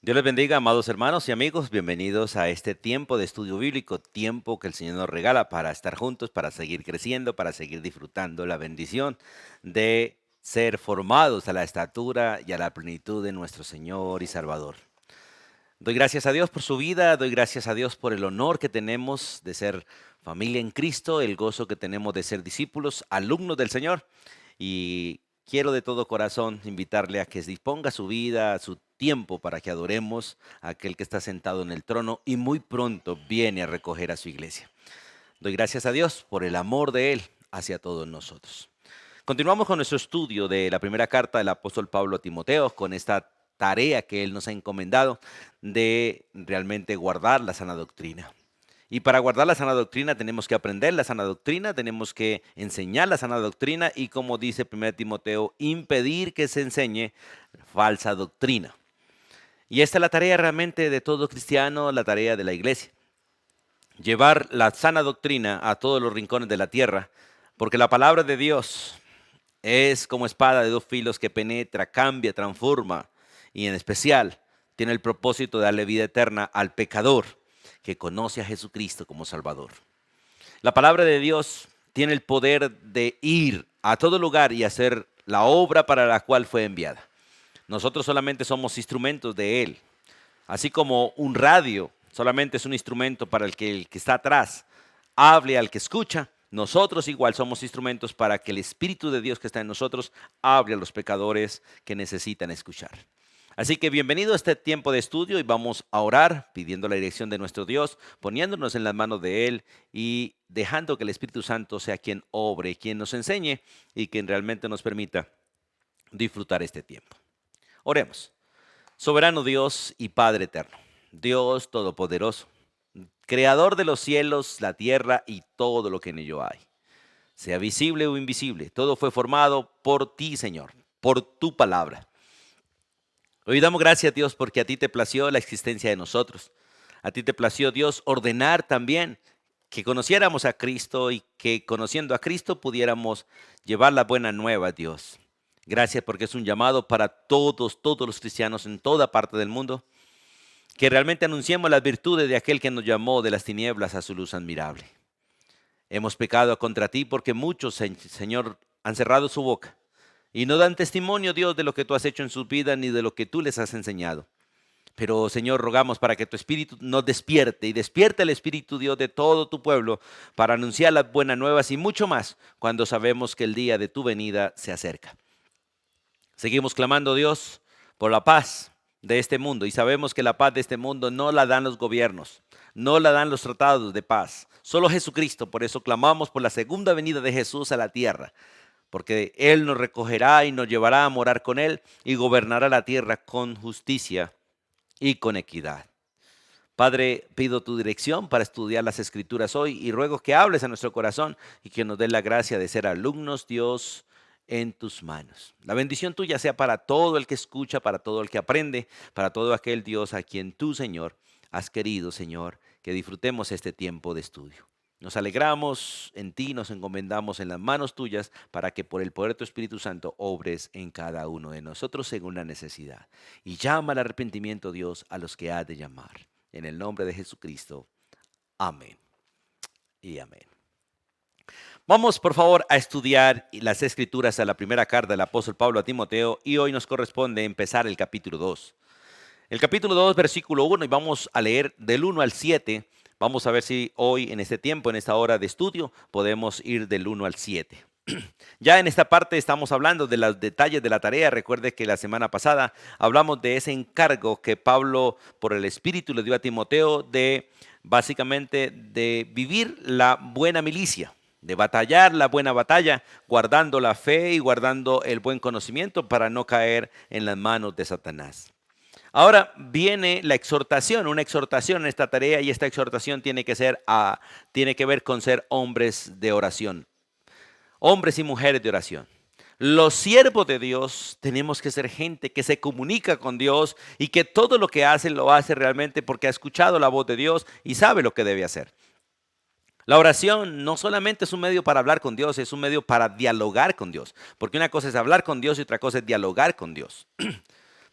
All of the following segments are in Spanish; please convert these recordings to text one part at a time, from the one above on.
Dios les bendiga, amados hermanos y amigos. Bienvenidos a este tiempo de estudio bíblico, tiempo que el Señor nos regala para estar juntos, para seguir creciendo, para seguir disfrutando la bendición de ser formados a la estatura y a la plenitud de nuestro Señor y Salvador. Doy gracias a Dios por su vida, doy gracias a Dios por el honor que tenemos de ser familia en Cristo, el gozo que tenemos de ser discípulos, alumnos del Señor. Y quiero de todo corazón invitarle a que disponga su vida, su tiempo para que adoremos a aquel que está sentado en el trono y muy pronto viene a recoger a su iglesia. Doy gracias a Dios por el amor de Él hacia todos nosotros. Continuamos con nuestro estudio de la primera carta del apóstol Pablo a Timoteo, con esta tarea que él nos ha encomendado de realmente guardar la sana doctrina. Y para guardar la sana doctrina tenemos que aprender la sana doctrina, tenemos que enseñar la sana doctrina y, como dice 1 Timoteo, impedir que se enseñe falsa doctrina. Y esta es la tarea realmente de todo cristiano, la tarea de la iglesia. Llevar la sana doctrina a todos los rincones de la tierra, porque la palabra de Dios es como espada de dos filos que penetra, cambia, transforma y en especial tiene el propósito de darle vida eterna al pecador que conoce a Jesucristo como Salvador. La palabra de Dios tiene el poder de ir a todo lugar y hacer la obra para la cual fue enviada. Nosotros solamente somos instrumentos de Él. Así como un radio solamente es un instrumento para el que está atrás hable al que escucha, nosotros igual somos instrumentos para que el Espíritu de Dios que está en nosotros hable a los pecadores que necesitan escuchar. Así que bienvenido a este tiempo de estudio y vamos a orar pidiendo la dirección de nuestro Dios, poniéndonos en las manos de Él y dejando que el Espíritu Santo sea quien obre, quien nos enseñe y quien realmente nos permita disfrutar este tiempo. Oremos. Soberano Dios y Padre eterno, Dios todopoderoso, creador de los cielos, la tierra y todo lo que en ello hay. Sea visible o invisible, todo fue formado por ti, Señor, por tu palabra. Hoy damos gracias, Dios, porque a ti te plació la existencia de nosotros. A ti te plació, Dios, ordenar también que conociéramos a Cristo y que conociendo a Cristo pudiéramos llevar la buena nueva, Dios. Gracias porque es un llamado para todos los cristianos en toda parte del mundo, que realmente anunciemos las virtudes de aquel que nos llamó de las tinieblas a su luz admirable. Hemos pecado contra ti porque muchos, Señor, han cerrado su boca y no dan testimonio, Dios, de lo que tú has hecho en sus vidas ni de lo que tú les has enseñado. Pero, Señor, rogamos para que tu Espíritu nos despierte y despierte el Espíritu, Dios, de todo tu pueblo para anunciar las buenas nuevas y mucho más cuando sabemos que el día de tu venida se acerca. Seguimos clamando, Dios, por la paz de este mundo y sabemos que la paz de este mundo no la dan los gobiernos, no la dan los tratados de paz, solo Jesucristo. Por eso clamamos por la segunda venida de Jesús a la tierra, porque Él nos recogerá y nos llevará a morar con Él y gobernará la tierra con justicia y con equidad. Padre, pido tu dirección para estudiar las Escrituras hoy y ruego que hables a nuestro corazón y que nos dé la gracia de ser alumnos, Dios, en tus manos. La bendición tuya sea para todo el que escucha, para todo el que aprende, para todo aquel Dios a quien tú, Señor, has querido, Señor, que disfrutemos este tiempo de estudio. Nos alegramos en ti, nos encomendamos en las manos tuyas para que por el poder de tu Espíritu Santo obres en cada uno de nosotros según la necesidad. Y llama al arrepentimiento, Dios, a los que ha de llamar. En el nombre de Jesucristo. Amén y amén. Vamos, por favor, a estudiar las Escrituras a la primera carta del apóstol Pablo a Timoteo y hoy nos corresponde empezar el capítulo 2. El capítulo 2, versículo 1 y vamos a leer del 1 al 7. Vamos a ver si hoy, en este tiempo, en esta hora de estudio, podemos ir del 1 al 7. Ya en esta parte estamos hablando de los detalles de la tarea. Recuerde que la semana pasada hablamos de ese encargo que Pablo por el Espíritu le dio a Timoteo de básicamente de vivir la buena milicia, de batallar la buena batalla, guardando la fe y guardando el buen conocimiento para no caer en las manos de Satanás. Ahora viene la exhortación, una exhortación en esta tarea y esta exhortación tiene que ver con ser hombres de oración. Hombres y mujeres de oración. Los siervos de Dios tenemos que ser gente que se comunica con Dios y que todo lo que hace lo hace realmente porque ha escuchado la voz de Dios y sabe lo que debe hacer. La oración no solamente es un medio para hablar con Dios, es un medio para dialogar con Dios. Porque una cosa es hablar con Dios y otra cosa es dialogar con Dios.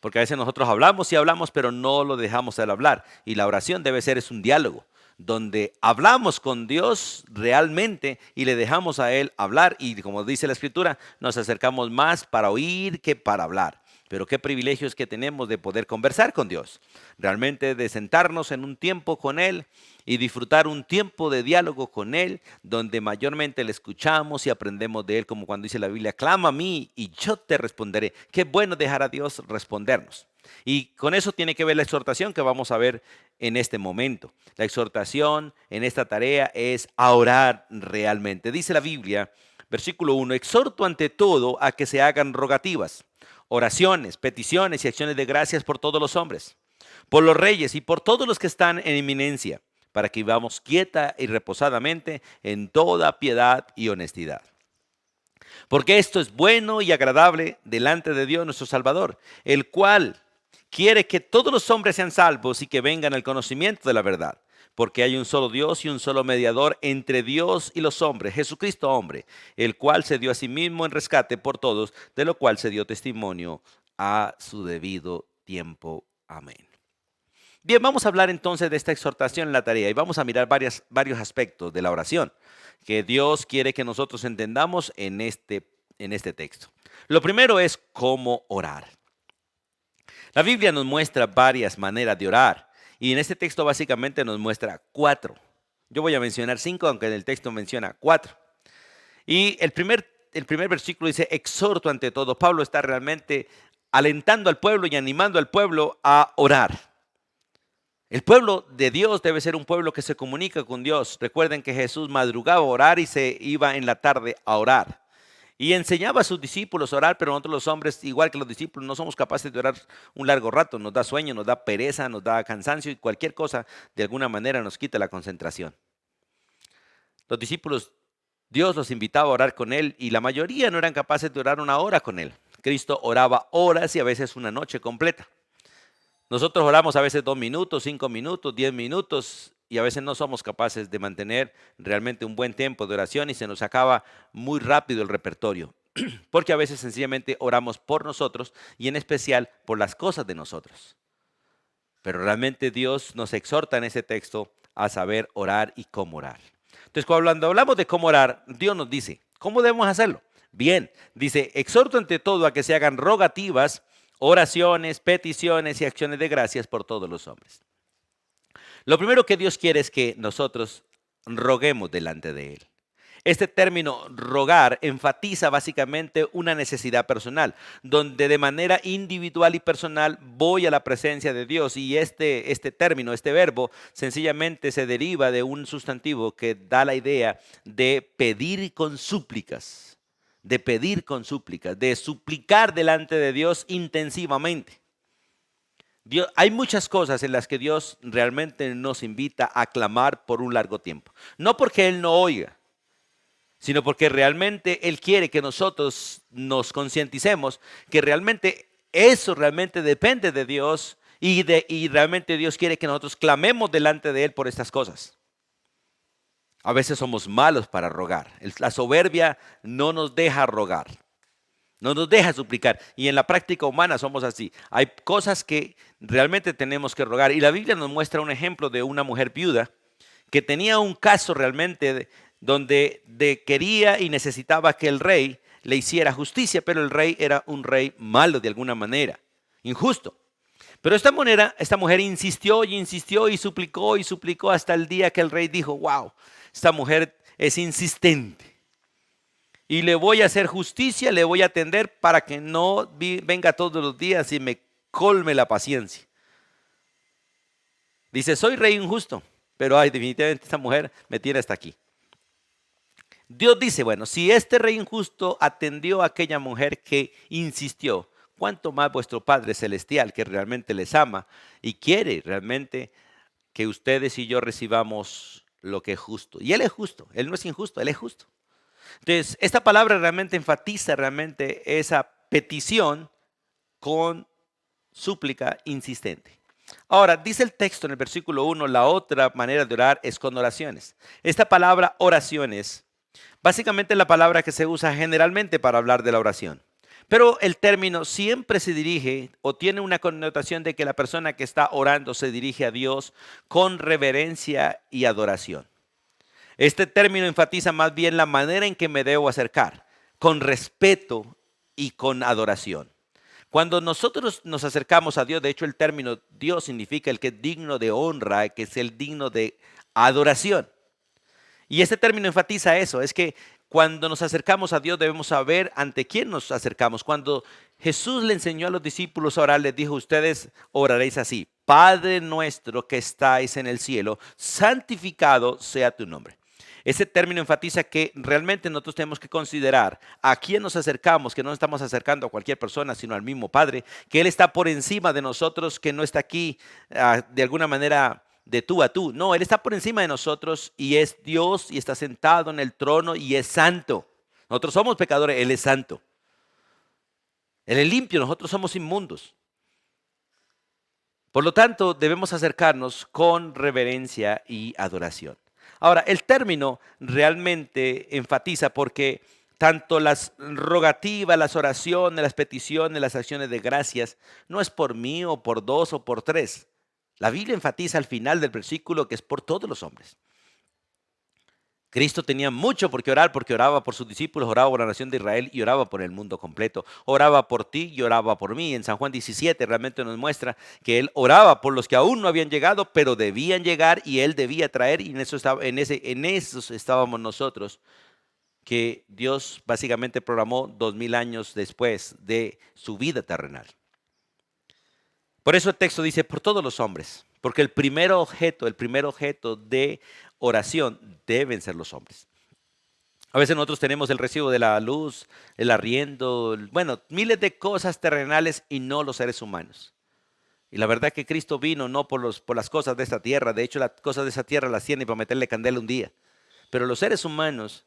Porque a veces nosotros hablamos y hablamos, pero no lo dejamos al hablar. Y la oración debe ser es un diálogo, donde hablamos con Dios realmente y le dejamos a Él hablar. Y como dice la Escritura, nos acercamos más para oír que para hablar. Pero qué privilegios que tenemos de poder conversar con Dios, realmente de sentarnos en un tiempo con Él y disfrutar un tiempo de diálogo con Él, donde mayormente le escuchamos y aprendemos de Él, como cuando dice la Biblia, clama a mí y yo te responderé. Qué bueno dejar a Dios respondernos. Y con eso tiene que ver la exhortación que vamos a ver en este momento. La exhortación en esta tarea es a orar realmente. Dice la Biblia, versículo 1, exhorto ante todo a que se hagan rogativas, oraciones, peticiones y acciones de gracias por todos los hombres, por los reyes y por todos los que están en eminencia, para que vivamos quieta y reposadamente en toda piedad y honestidad. Porque esto es bueno y agradable delante de Dios nuestro Salvador, el cual quiere que todos los hombres sean salvos y que vengan al conocimiento de la verdad. Porque hay un solo Dios y un solo mediador entre Dios y los hombres, Jesucristo hombre, el cual se dio a sí mismo en rescate por todos, de lo cual se dio testimonio a su debido tiempo. Amén. Bien, vamos a hablar entonces de esta exhortación en la tarea y vamos a mirar varios aspectos de la oración que Dios quiere que nosotros entendamos en este texto. Lo primero es cómo orar. La Biblia nos muestra varias maneras de orar y en este texto básicamente nos muestra 4. Yo voy a mencionar 5, aunque en el texto menciona 4. Y el primer versículo dice, exhorto ante todo. Pablo está realmente alentando al pueblo y animando al pueblo a orar. El pueblo de Dios debe ser un pueblo que se comunica con Dios. Recuerden que Jesús madrugaba a orar y se iba en la tarde a orar. Y enseñaba a sus discípulos a orar, pero nosotros los hombres, igual que los discípulos, no somos capaces de orar un largo rato. Nos da sueño, nos da pereza, nos da cansancio y cualquier cosa de alguna manera nos quita la concentración. Los discípulos, Dios los invitaba a orar con Él y la mayoría no eran capaces de orar una hora con Él. Cristo oraba horas y a veces una noche completa. Nosotros oramos a veces 2 minutos, 5 minutos, 10 minutos y a veces no somos capaces de mantener realmente un buen tiempo de oración y se nos acaba muy rápido el repertorio. Porque a veces sencillamente oramos por nosotros y en especial por las cosas de nosotros. Pero realmente Dios nos exhorta en ese texto a saber orar y cómo orar. Entonces cuando hablamos de cómo orar, Dios nos dice, ¿cómo debemos hacerlo? Bien, dice, exhorto ante todo a que se hagan rogativas, oraciones, peticiones y acciones de gracias por todos los hombres. Lo primero que Dios quiere es que nosotros roguemos delante de Él. Este término rogar enfatiza básicamente una necesidad personal, donde de manera individual y personal voy a la presencia de Dios y este término, este verbo, sencillamente se deriva de un sustantivo que da la idea de pedir con súplicas, de suplicar delante de Dios intensivamente. Hay muchas cosas en las que Dios realmente nos invita a clamar por un largo tiempo. No porque Él no oiga, sino porque realmente Él quiere que nosotros nos concienticemos que realmente eso realmente depende de Dios y realmente Dios quiere que nosotros clamemos delante de Él por estas cosas. A veces somos malos para rogar. La soberbia no nos deja rogar. No nos deja suplicar. Y en la práctica humana somos así. Hay cosas que realmente tenemos que rogar. Y la Biblia nos muestra un ejemplo de una mujer viuda que tenía un caso realmente donde quería y necesitaba que el rey le hiciera justicia, pero el rey era un rey malo de alguna manera, injusto. Pero esta mujer insistió y insistió y suplicó hasta el día que el rey dijo, wow, esta mujer es insistente. Y le voy a hacer justicia, le voy a atender para que no venga todos los días y me colme la paciencia. Dice, soy rey injusto, pero definitivamente esta mujer me tiene hasta aquí. Dios dice, bueno, si este rey injusto atendió a aquella mujer que insistió, ¿cuánto más vuestro Padre Celestial que realmente les ama y quiere realmente que ustedes y yo recibamos lo que es justo? Y Él es justo, Él no es injusto, Él es justo. Entonces, esta palabra realmente enfatiza realmente esa petición con súplica insistente. Ahora, dice el texto en el versículo 1, la otra manera de orar es con oraciones. Esta palabra oraciones, básicamente es la palabra que se usa generalmente para hablar de la oración. Pero el término siempre se dirige o tiene una connotación de que la persona que está orando se dirige a Dios con reverencia y adoración. Este término enfatiza más bien la manera en que me debo acercar, con respeto y con adoración. Cuando nosotros nos acercamos a Dios, de hecho el término Dios significa el que es digno de honra, que es el digno de adoración. Y este término enfatiza eso, es que cuando nos acercamos a Dios debemos saber ante quién nos acercamos. Cuando Jesús le enseñó a los discípulos a orar, les dijo, ustedes oraréis así, Padre nuestro que estáis en el cielo, santificado sea tu nombre. Ese término enfatiza que realmente nosotros tenemos que considerar a quién nos acercamos, que no nos estamos acercando a cualquier persona, sino al mismo Padre, que Él está por encima de nosotros, que no está aquí de alguna manera de tú a tú. No, Él está por encima de nosotros y es Dios y está sentado en el trono y es santo. Nosotros somos pecadores, Él es santo. Él es limpio, nosotros somos inmundos. Por lo tanto, debemos acercarnos con reverencia y adoración. Ahora, el término realmente enfatiza porque tanto las rogativas, las oraciones, las peticiones, las acciones de gracias, no es por mí o por dos o por tres. La Biblia enfatiza al final del versículo que es por todos los hombres. Cristo tenía mucho por qué orar porque oraba por sus discípulos, oraba por la nación de Israel y oraba por el mundo completo. Oraba por ti y oraba por mí. En San Juan 17 realmente nos muestra que Él oraba por los que aún no habían llegado, pero debían llegar y Él debía traer y en esos estábamos nosotros, que Dios básicamente programó 2000 años después de su vida terrenal. Por eso el texto dice, por todos los hombres, porque el primer objeto de oración deben ser los hombres. A veces nosotros tenemos el recibo de la luz, el arriendo, bueno, miles de cosas terrenales y no los seres humanos. Y la verdad es que Cristo vino no por las cosas de esta tierra, de hecho las cosas de esta tierra las tiene para meterle candela un día. Pero los seres humanos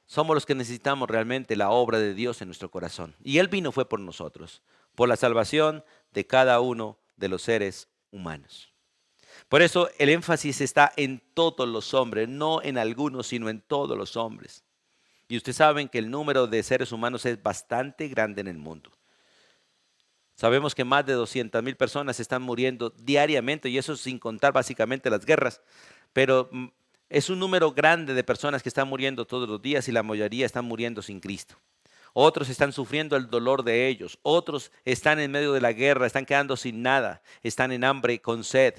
somos los que necesitamos realmente la obra de Dios en nuestro corazón. Y Él vino fue por nosotros, por la salvación de cada uno de los seres humanos. Por eso el énfasis está en todos los hombres, no en algunos, sino en todos los hombres. Y ustedes saben que el número de seres humanos es bastante grande en el mundo. Sabemos que más de 200,000 personas están muriendo diariamente y eso sin contar básicamente las guerras. Pero es un número grande de personas que están muriendo todos los días y la mayoría están muriendo sin Cristo. Otros están sufriendo el dolor de ellos. Otros están en medio de la guerra, están quedando sin nada, están en hambre, con sed.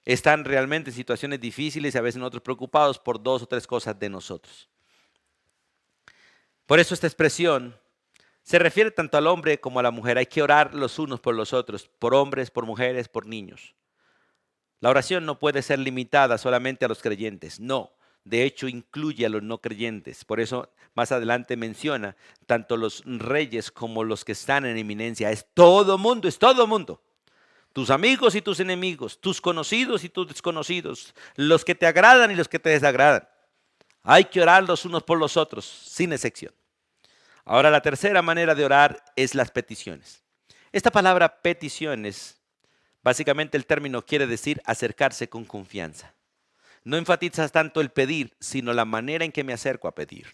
Están realmente en situaciones difíciles y a veces nosotros preocupados por dos o tres cosas de nosotros. Por eso esta expresión se refiere tanto al hombre como a la mujer. Hay que orar los unos por los otros, por hombres, por mujeres, por niños. La oración no puede ser limitada solamente a los creyentes, no. De hecho, incluye a los no creyentes. Por eso más adelante menciona tanto los reyes como los que están en eminencia. Es todo mundo, es todo mundo. Tus amigos y tus enemigos, tus conocidos y tus desconocidos, los que te agradan y los que te desagradan. Hay que orar los unos por los otros, sin excepción. Ahora, la tercera manera de orar es las peticiones. Esta palabra peticiones, básicamente el término quiere decir acercarse con confianza. No enfatiza tanto el pedir, sino la manera en que me acerco a pedir.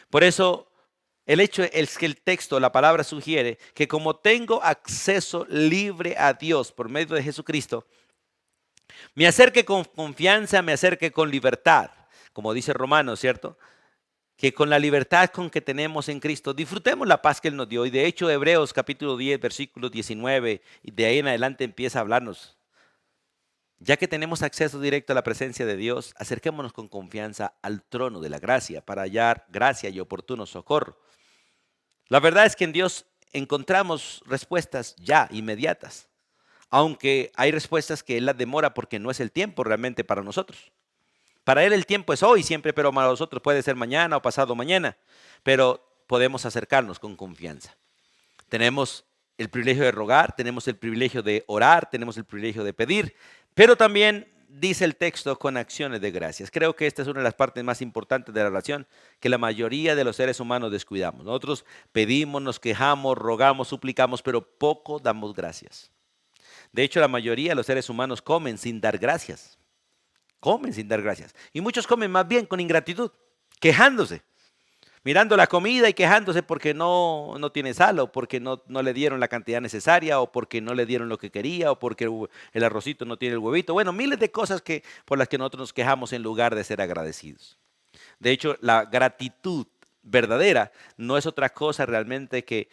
Por eso, el hecho es que el texto, la palabra sugiere que como tengo acceso libre a Dios por medio de Jesucristo, me acerque con confianza, me acerque con libertad, como dice Romanos, ¿cierto? Que con la libertad con que tenemos en Cristo, disfrutemos la paz que Él nos dio. Y de hecho, Hebreos capítulo 10, versículo 19, y de ahí en adelante empieza a hablarnos. Ya que tenemos acceso directo a la presencia de Dios, acerquémonos con confianza al trono de la gracia para hallar gracia y oportuno socorro. La verdad es que en Dios encontramos respuestas ya inmediatas, aunque hay respuestas que Él las demora porque no es el tiempo realmente para nosotros. Para Él el tiempo es hoy siempre, pero para nosotros puede ser mañana o pasado mañana, pero podemos acercarnos con confianza. Tenemos el privilegio de rogar, tenemos el privilegio de orar, tenemos el privilegio de pedir, pero también dice el texto con acciones de gracias. Creo que esta es una de las partes más importantes de la oración que la mayoría de los seres humanos descuidamos. Nosotros pedimos, nos quejamos, rogamos, suplicamos, pero poco damos gracias. De hecho, la mayoría de los seres humanos comen sin dar gracias. Comen sin dar gracias. Y muchos comen más bien con ingratitud, quejándose. mirando la comida y quejándose porque no tiene sal, o porque no le dieron la cantidad necesaria, o porque no le dieron lo que quería, o porque el arrocito no tiene el huevito. Bueno, miles de cosas por las que nosotros nos quejamos en lugar de ser agradecidos. De hecho, la gratitud verdadera no es otra cosa realmente que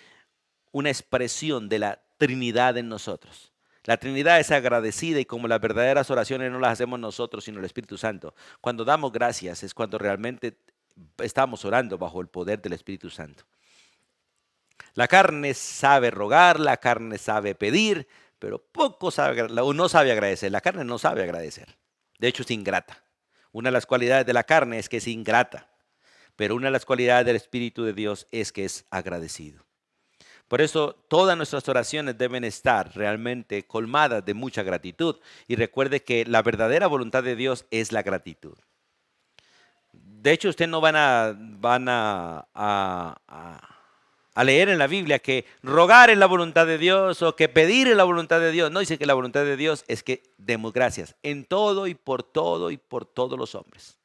una expresión de la Trinidad en nosotros. La Trinidad es agradecida, y como las verdaderas oraciones no las hacemos nosotros, sino el Espíritu Santo. Cuando damos gracias es cuando realmente estamos orando bajo el poder del Espíritu Santo. La carne sabe rogar, la carne sabe pedir, pero poco sabe, no sabe agradecer. La carne no sabe agradecer. De hecho, es ingrata. Una de las cualidades de la carne es que es ingrata, pero una de las cualidades del Espíritu de Dios es que es agradecido. Por eso todas nuestras oraciones deben estar realmente colmadas de mucha gratitud. Y recuerde que la verdadera voluntad de Dios es la gratitud. De hecho, ustedes no van a leer en la Biblia que rogar en la voluntad de Dios o que pedir en la voluntad de Dios. No, dice que la voluntad de Dios es que demos gracias en todo y por todos los hombres.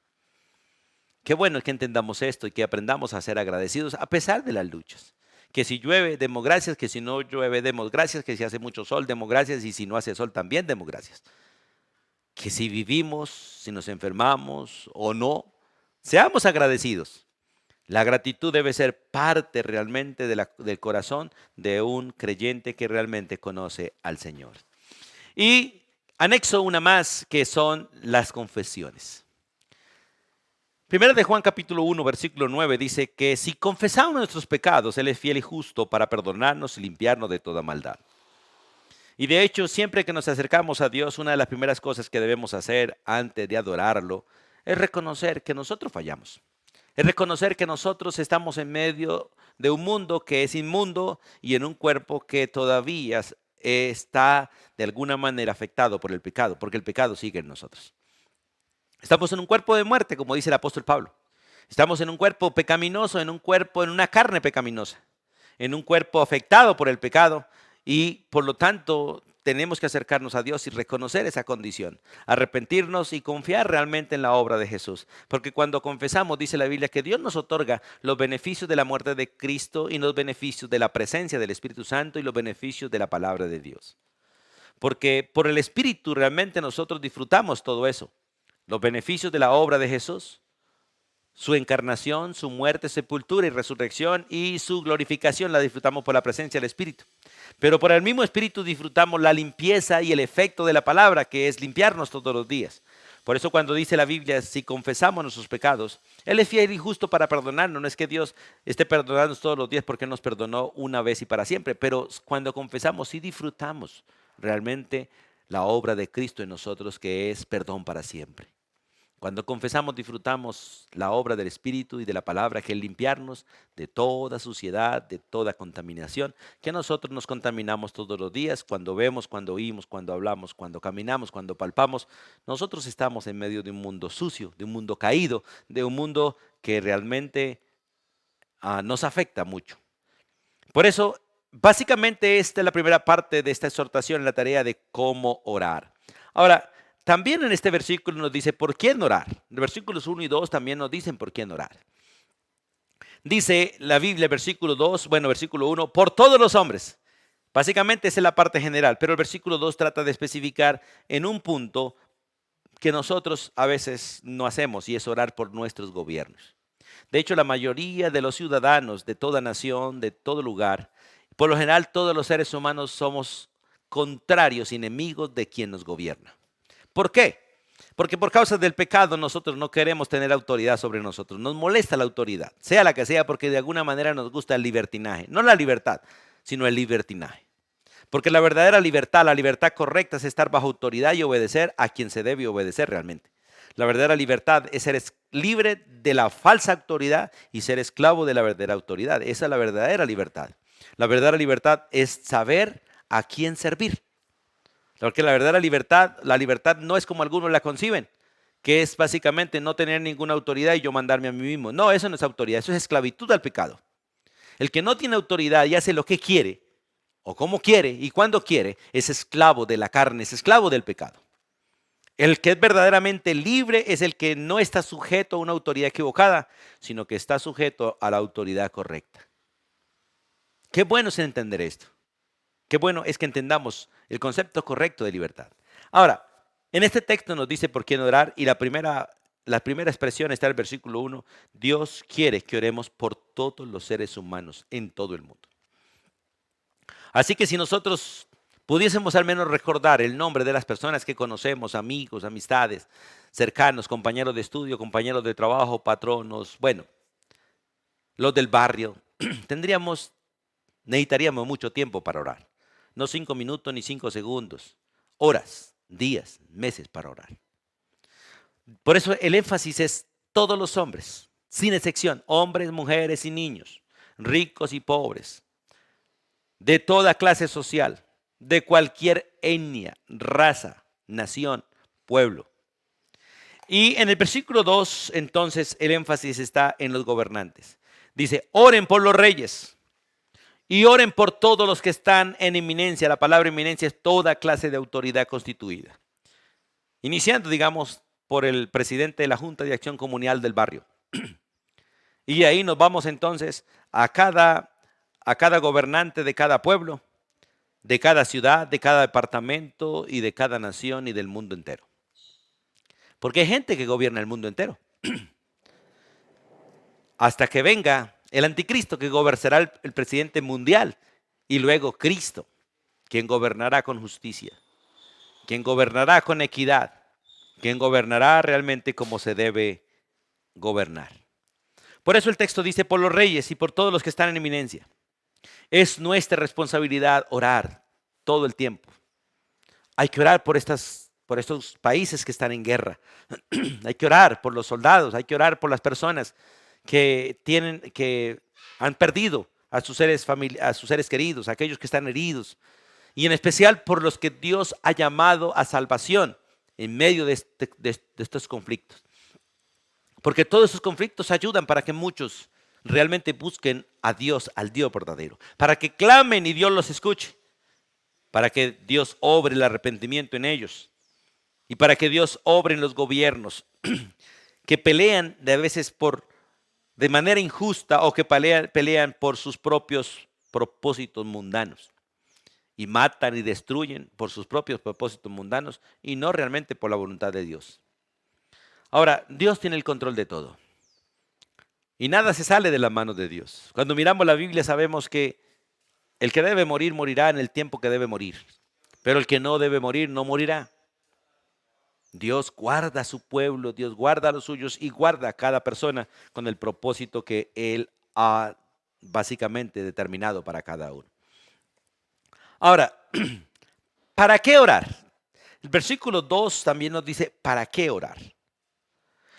Qué bueno es que entendamos esto y que aprendamos a ser agradecidos a pesar de las luchas. Que si llueve, demos gracias; que si no llueve, demos gracias; que si hace mucho sol, demos gracias; y si no hace sol, también demos gracias. Que si vivimos, si nos enfermamos o no, seamos agradecidos. La gratitud debe ser parte realmente del corazón de un creyente que realmente conoce al Señor. Y anexo una más, que son las confesiones. Primera de Juan capítulo 1, versículo 9 dice que si confesamos nuestros pecados, Él es fiel y justo para perdonarnos y limpiarnos de toda maldad. Y de hecho, siempre que nos acercamos a Dios, una de las primeras cosas que debemos hacer antes de adorarlo es reconocer que nosotros fallamos. Es reconocer que nosotros estamos en medio de un mundo que es inmundo y en un cuerpo que todavía está de alguna manera afectado por el pecado, porque el pecado sigue en nosotros. Estamos en un cuerpo de muerte, como dice el apóstol Pablo. Estamos en un cuerpo pecaminoso, en una carne pecaminosa, en un cuerpo afectado por el pecado, y por lo tanto tenemos que acercarnos a Dios y reconocer esa condición, arrepentirnos y confiar realmente en la obra de Jesús. Porque cuando confesamos, dice la Biblia, que Dios nos otorga los beneficios de la muerte de Cristo y los beneficios de la presencia del Espíritu Santo y los beneficios de la palabra de Dios. Porque por el Espíritu realmente nosotros disfrutamos todo eso. Los beneficios de la obra de Jesús, su encarnación, su muerte, sepultura y resurrección, y su glorificación la disfrutamos por la presencia del Espíritu. Pero por el mismo Espíritu disfrutamos la limpieza y el efecto de la palabra, que es limpiarnos todos los días. Por eso cuando dice la Biblia, si confesamos nuestros pecados, Él es fiel y justo para perdonarnos. No es que Dios esté perdonándonos todos los días porque nos perdonó una vez y para siempre, pero cuando confesamos sí disfrutamos realmente la obra de Cristo en nosotros, que es perdón para siempre. Cuando confesamos, disfrutamos la obra del Espíritu y de la palabra, que es limpiarnos de toda suciedad, de toda contaminación, que nosotros nos contaminamos todos los días, cuando vemos, cuando oímos, cuando hablamos, cuando caminamos, cuando palpamos. Nosotros estamos en medio de un mundo sucio, de un mundo caído, de un mundo que realmente nos afecta mucho. Por eso, básicamente esta es la primera parte de esta exhortación, la tarea de cómo orar. Ahora, también en este versículo nos dice por quién orar. Los versículos 1 y 2 también nos dicen por quién orar. Dice la Biblia, versículo 1, por todos los hombres. Básicamente esa es la parte general, pero el versículo 2 trata de especificar en un punto que nosotros a veces no hacemos, y es orar por nuestros gobiernos. De hecho, la mayoría de los ciudadanos de toda nación, de todo lugar, por lo general todos los seres humanos somos contrarios, enemigos de quien nos gobierna. ¿Por qué? Porque por causa del pecado nosotros no queremos tener autoridad sobre nosotros. Nos molesta la autoridad, sea la que sea, porque de alguna manera nos gusta el libertinaje. No la libertad, sino el libertinaje. Porque la verdadera libertad, la libertad correcta, es estar bajo autoridad y obedecer a quien se debe obedecer realmente. La verdadera libertad es ser libre de la falsa autoridad y ser esclavo de la verdadera autoridad. Esa es la verdadera libertad. La verdadera libertad es saber a quién servir. Porque la verdadera la libertad no es como algunos la conciben, que es básicamente no tener ninguna autoridad y yo mandarme a mí mismo. No, eso no es autoridad, eso es esclavitud al pecado. El que no tiene autoridad y hace lo que quiere, o como quiere y cuando quiere, es esclavo de la carne, es esclavo del pecado. El que es verdaderamente libre es el que no está sujeto a una autoridad equivocada, sino que está sujeto a la autoridad correcta. Qué bueno es entender esto. Qué bueno es que entendamos el concepto correcto de libertad. Ahora, en este texto nos dice por quién orar y la primera expresión está en el versículo 1. Dios quiere que oremos por todos los seres humanos en todo el mundo. Así que si nosotros pudiésemos al menos recordar el nombre de las personas que conocemos, amigos, amistades, cercanos, compañeros de estudio, compañeros de trabajo, patronos, bueno, los del barrio, necesitaríamos mucho tiempo para orar. No 5 minutos ni 5 segundos, horas, días, meses para orar. Por eso el énfasis es todos los hombres, sin excepción, hombres, mujeres y niños, ricos y pobres, de toda clase social, de cualquier etnia, raza, nación, pueblo. Y en el versículo 2, entonces, el énfasis está en los gobernantes. Dice, oren por los reyes y oren por todos los que están en eminencia. La palabra eminencia es toda clase de autoridad constituida. Iniciando, digamos, por el presidente de la Junta de Acción Comunal del barrio. Y ahí nos vamos entonces a cada gobernante de cada pueblo, de cada ciudad, de cada departamento y de cada nación y del mundo entero. Porque hay gente que gobierna el mundo entero. Hasta que venga el anticristo que gobernará el presidente mundial y luego Cristo, quien gobernará con justicia, quien gobernará con equidad, quien gobernará realmente como se debe gobernar. Por eso el texto dice por los reyes y por todos los que están en eminencia. Es nuestra responsabilidad orar todo el tiempo. Hay que orar por estos países que están en guerra. Hay que orar por los soldados, hay que orar por las personas que han perdido a sus seres queridos, aquellos que están heridos, y en especial por los que Dios ha llamado a salvación en medio de estos conflictos. Porque todos esos conflictos ayudan para que muchos realmente busquen a Dios, al Dios verdadero, para que clamen y Dios los escuche, para que Dios obre el arrepentimiento en ellos y para que Dios obre en los gobiernos que pelean de veces de manera injusta o que pelean por sus propios propósitos mundanos y matan y destruyen por sus propios propósitos mundanos y no realmente por la voluntad de Dios. Ahora, Dios tiene el control de todo y nada se sale de las manos de Dios. Cuando miramos la Biblia sabemos que el que debe morir morirá en el tiempo que debe morir, pero el que no debe morir no morirá. Dios guarda a su pueblo, Dios guarda a los suyos y guarda a cada persona con el propósito que Él ha básicamente determinado para cada uno. Ahora, ¿para qué orar? El versículo 2 también nos dice, ¿para qué orar?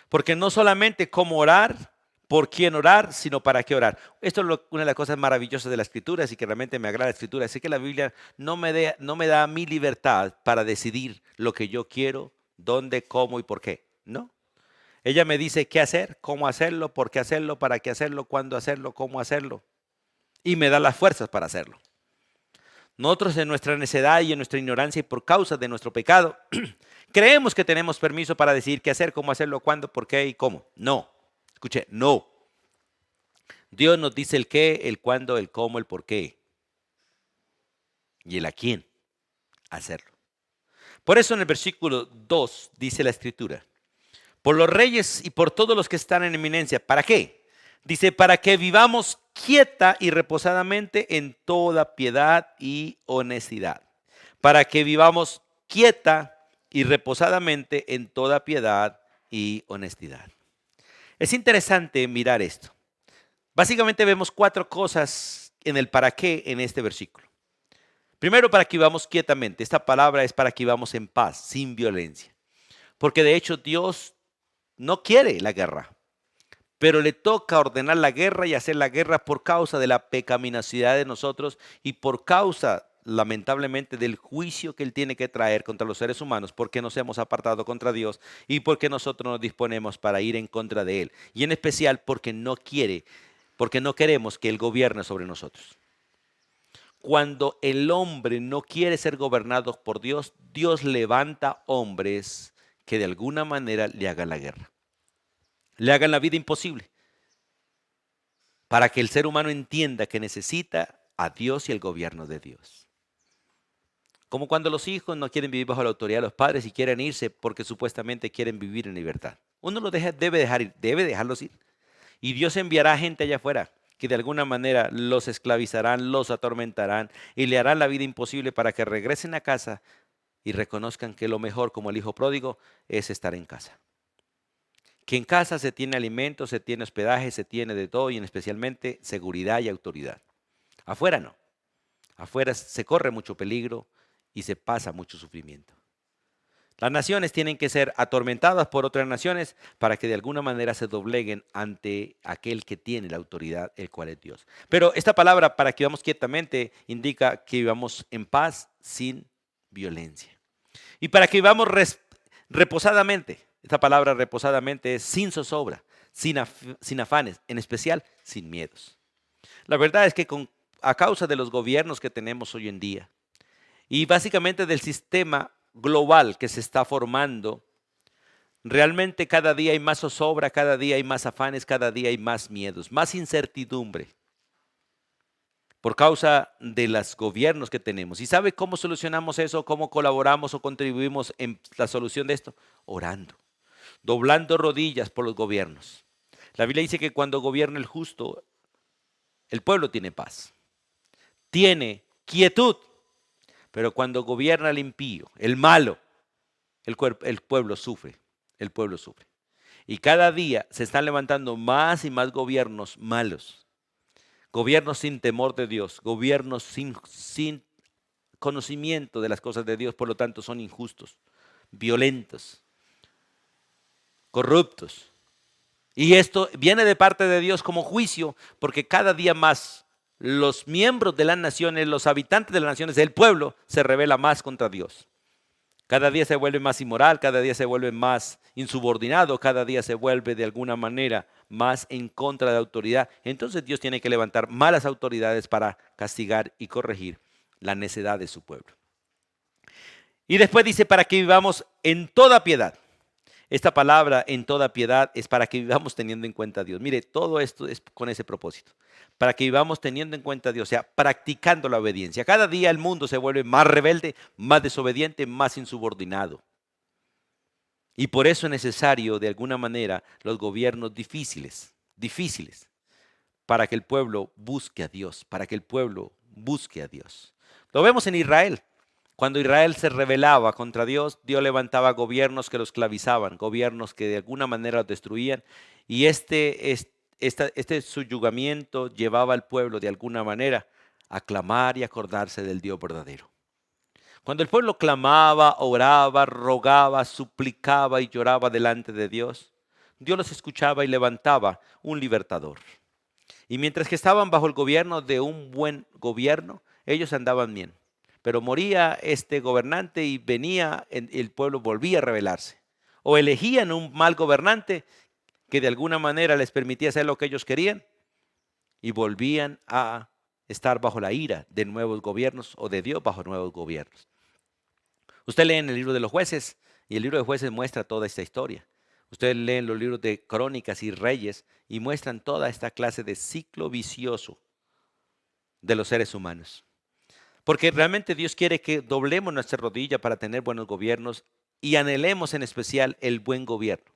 Porque no solamente cómo orar, por quién orar, sino para qué orar. Esto es una de las cosas maravillosas de la Escritura, así que realmente me agrada la Escritura. Así que la Biblia no me da mi libertad para decidir lo que yo quiero, dónde, cómo y por qué. No. Ella me dice qué hacer, cómo hacerlo, por qué hacerlo, para qué hacerlo, cuándo hacerlo, cómo hacerlo. Y me da las fuerzas para hacerlo. Nosotros en nuestra necedad y en nuestra ignorancia y por causa de nuestro pecado, creemos que tenemos permiso para decidir qué hacer, cómo hacerlo, cuándo, por qué y cómo. No. Escuche, no. Dios nos dice el qué, el cuándo, el cómo, el por qué. Y el a quién hacerlo. Por eso en el versículo 2 dice la Escritura, por los reyes y por todos los que están en eminencia. ¿Para qué? Dice, para que vivamos quieta y reposadamente en toda piedad y honestidad. Para que vivamos quieta y reposadamente en toda piedad y honestidad. Es interesante mirar esto. Básicamente vemos 4 cosas en el para qué en este versículo. Primero, para que vivamos quietamente. Esta palabra es para que vivamos en paz, sin violencia. Porque de hecho Dios no quiere la guerra, pero le toca ordenar la guerra y hacer la guerra por causa de la pecaminosidad de nosotros y por causa, lamentablemente, del juicio que Él tiene que traer contra los seres humanos porque nos hemos apartado contra Dios y porque nosotros nos disponemos para ir en contra de Él. Y en especial porque no queremos que Él gobierne sobre nosotros. Cuando el hombre no quiere ser gobernado por Dios, Dios levanta hombres que de alguna manera le hagan la guerra, le hagan la vida imposible, para que el ser humano entienda que necesita a Dios y el gobierno de Dios. Como cuando los hijos no quieren vivir bajo la autoridad de los padres y quieren irse porque supuestamente quieren vivir en libertad. Uno los debe dejar ir, debe dejarlos ir. Y Dios enviará gente allá afuera que de alguna manera los esclavizarán, los atormentarán y le harán la vida imposible para que regresen a casa y reconozcan que lo mejor, como el hijo pródigo, es estar en casa. Que en casa se tiene alimento, se tiene hospedaje, se tiene de todo y en especialmente seguridad y autoridad. Afuera no. Afuera se corre mucho peligro y se pasa mucho sufrimiento. Las naciones tienen que ser atormentadas por otras naciones para que de alguna manera se dobleguen ante aquel que tiene la autoridad, el cual es Dios. Pero esta palabra, para que vivamos quietamente, indica que vivamos en paz sin violencia. Y para que vivamos reposadamente, esta palabra reposadamente es sin zozobra, sin afanes, en especial sin miedos. La verdad es que a causa de los gobiernos que tenemos hoy en día y básicamente del sistema global que se está formando, realmente cada día hay más zozobra, cada día hay más afanes, cada día hay más miedos, más incertidumbre por causa de los gobiernos que tenemos. ¿Y sabe cómo solucionamos eso? ¿Cómo colaboramos o contribuimos en la solución de esto? Orando, doblando rodillas por los gobiernos. La Biblia dice que cuando gobierna el justo, el pueblo tiene paz, tiene quietud, pero cuando gobierna el impío, el malo, el pueblo sufre, el pueblo sufre. Y cada día se están levantando más y más gobiernos malos, gobiernos sin temor de Dios, gobiernos sin conocimiento de las cosas de Dios, por lo tanto son injustos, violentos, corruptos. Y esto viene de parte de Dios como juicio, porque cada día más los miembros de las naciones, los habitantes de las naciones, el pueblo, se rebela más contra Dios. Cada día se vuelve más inmoral, cada día se vuelve más insubordinado, cada día se vuelve de alguna manera más en contra de la autoridad. Entonces Dios tiene que levantar malas autoridades para castigar y corregir la necedad de su pueblo. Y después dice, para que vivamos en toda piedad. Esta palabra en toda piedad es para que vivamos teniendo en cuenta a Dios. Mire, todo esto es con ese propósito. Para que vivamos teniendo en cuenta a Dios, o sea, practicando la obediencia. Cada día el mundo se vuelve más rebelde, más desobediente, más insubordinado. Y por eso es necesario, de alguna manera, los gobiernos difíciles, para que el pueblo busque a Dios, para que el pueblo busque a Dios. Lo vemos en Israel. Cuando Israel se rebelaba contra Dios, Dios levantaba gobiernos que los esclavizaban, gobiernos que de alguna manera los destruían. Y este subyugamiento llevaba al pueblo de alguna manera a clamar y acordarse del Dios verdadero. Cuando el pueblo clamaba, oraba, rogaba, suplicaba y lloraba delante de Dios, Dios los escuchaba y levantaba un libertador. Y mientras que estaban bajo el gobierno de un buen gobierno, ellos andaban bien. Pero moría este gobernante y el pueblo volvía a rebelarse. O elegían un mal gobernante que de alguna manera les permitía hacer lo que ellos querían y volvían a estar bajo la ira de nuevos gobiernos o de Dios bajo nuevos gobiernos. Usted lee en el libro de los jueces y el libro de jueces muestra toda esta historia. Usted lee en los libros de crónicas y reyes y muestran toda esta clase de ciclo vicioso de los seres humanos. Porque realmente Dios quiere que doblemos nuestra rodilla para tener buenos gobiernos y anhelemos en especial el buen gobierno.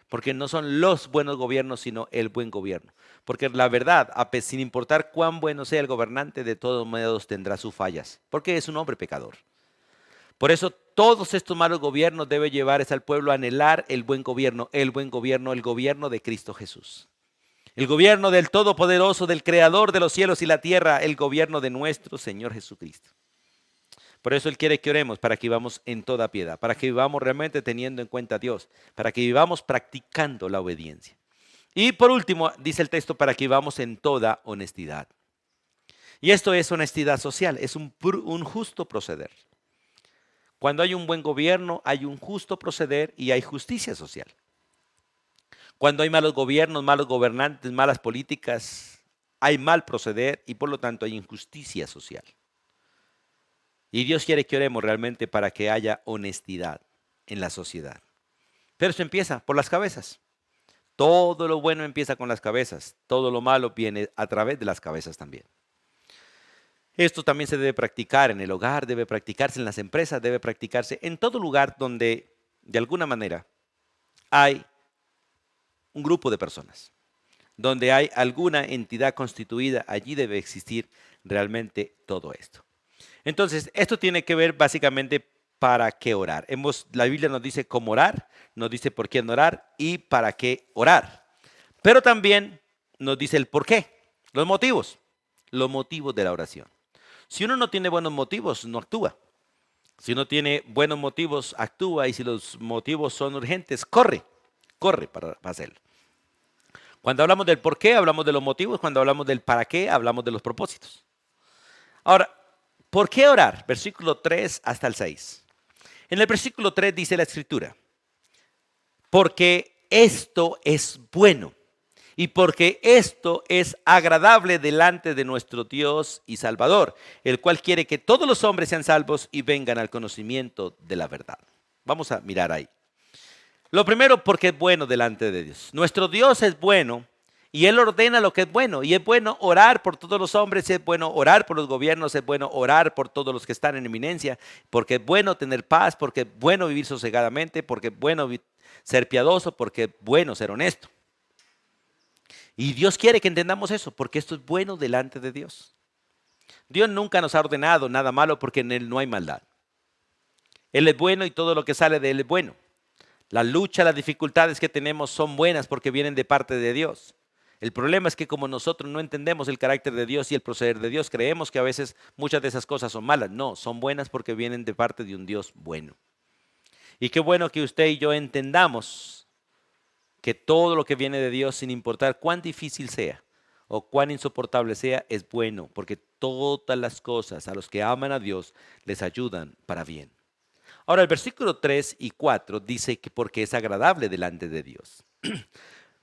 Porque no son los buenos gobiernos, sino el buen gobierno. Porque la verdad, sin importar cuán bueno sea el gobernante, de todos modos tendrá sus fallas. Porque es un hombre pecador. Por eso todos estos malos gobiernos deben llevar al pueblo a anhelar el gobierno, el gobierno de Cristo Jesús. El gobierno del Todopoderoso, del Creador de los cielos y la tierra, el gobierno de nuestro Señor Jesucristo. Por eso Él quiere que oremos para que vivamos en toda piedad, para que vivamos realmente teniendo en cuenta a Dios, para que vivamos practicando la obediencia. Y por último, dice el texto, para que vivamos en toda honestidad. Y esto es honestidad social, es un justo proceder. Cuando hay un buen gobierno, hay un justo proceder y hay justicia social. Cuando hay malos gobiernos, malos gobernantes, malas políticas, hay mal proceder y por lo tanto hay injusticia social. Y Dios quiere que oremos realmente para que haya honestidad en la sociedad. Pero eso empieza por las cabezas. Todo lo bueno empieza con las cabezas. Todo lo malo viene a través de las cabezas también. Esto también se debe practicar en el hogar, debe practicarse en las empresas, debe practicarse en todo lugar donde de alguna manera hay un grupo de personas, donde hay alguna entidad constituida, allí debe existir realmente todo esto. Entonces, esto tiene que ver básicamente para qué orar. La Biblia nos dice cómo orar, nos dice por qué no orar y para qué orar. Pero también nos dice el por qué, los motivos de la oración. Si uno no tiene buenos motivos, no actúa. Si uno tiene buenos motivos, actúa, y si los motivos son urgentes, corre para hacerlo. Cuando hablamos del por qué, hablamos de los motivos. Cuando hablamos del para qué, hablamos de los propósitos. Ahora, ¿por qué orar? Versículo 3 hasta el 6. En el versículo 3 dice la Escritura: porque esto es bueno y porque esto es agradable delante de nuestro Dios y Salvador, el cual quiere que todos los hombres sean salvos y vengan al conocimiento de la verdad. Vamos a mirar ahí. Lo primero, porque es bueno delante de Dios. Nuestro Dios es bueno y Él ordena lo que es bueno. Y es bueno orar por todos los hombres, es bueno orar por los gobiernos, es bueno orar por todos los que están en eminencia, porque es bueno tener paz, porque es bueno vivir sosegadamente, porque es bueno ser piadoso, porque es bueno ser honesto. Y Dios quiere que entendamos eso, porque esto es bueno delante de Dios. Dios nunca nos ha ordenado nada malo porque en Él no hay maldad. Él es bueno y todo lo que sale de Él es bueno. La lucha, las dificultades que tenemos son buenas porque vienen de parte de Dios. El problema es que como nosotros no entendemos el carácter de Dios y el proceder de Dios, creemos que a veces muchas de esas cosas son malas. No, son buenas porque vienen de parte de un Dios bueno. Y qué bueno que usted y yo entendamos que todo lo que viene de Dios, sin importar cuán difícil sea o cuán insoportable sea, es bueno, porque todas las cosas a los que aman a Dios les ayudan para bien. Ahora, el versículo 3 y 4 dice que porque es agradable delante de Dios.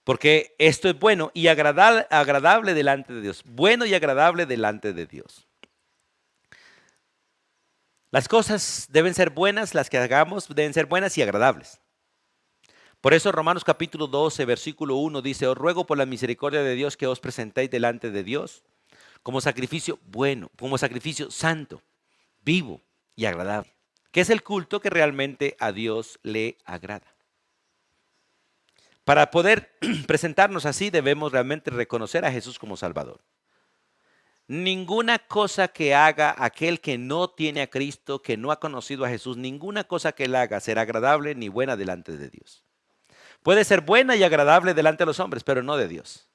Porque esto es bueno y agradable delante de Dios. Bueno y agradable delante de Dios. Las cosas deben ser buenas, las que hagamos deben ser buenas y agradables. Por eso Romanos capítulo 12, versículo 1 dice: os ruego por la misericordia de Dios que os presentéis delante de Dios como sacrificio bueno, como sacrificio santo, vivo y agradable, que es el culto que realmente a Dios le agrada. Para poder presentarnos así debemos realmente reconocer a Jesús como Salvador. Ninguna cosa que haga aquel que no tiene a Cristo, que no ha conocido a Jesús, ninguna cosa que él haga será agradable ni buena delante de Dios. Puede ser buena y agradable delante de los hombres, pero no de Dios.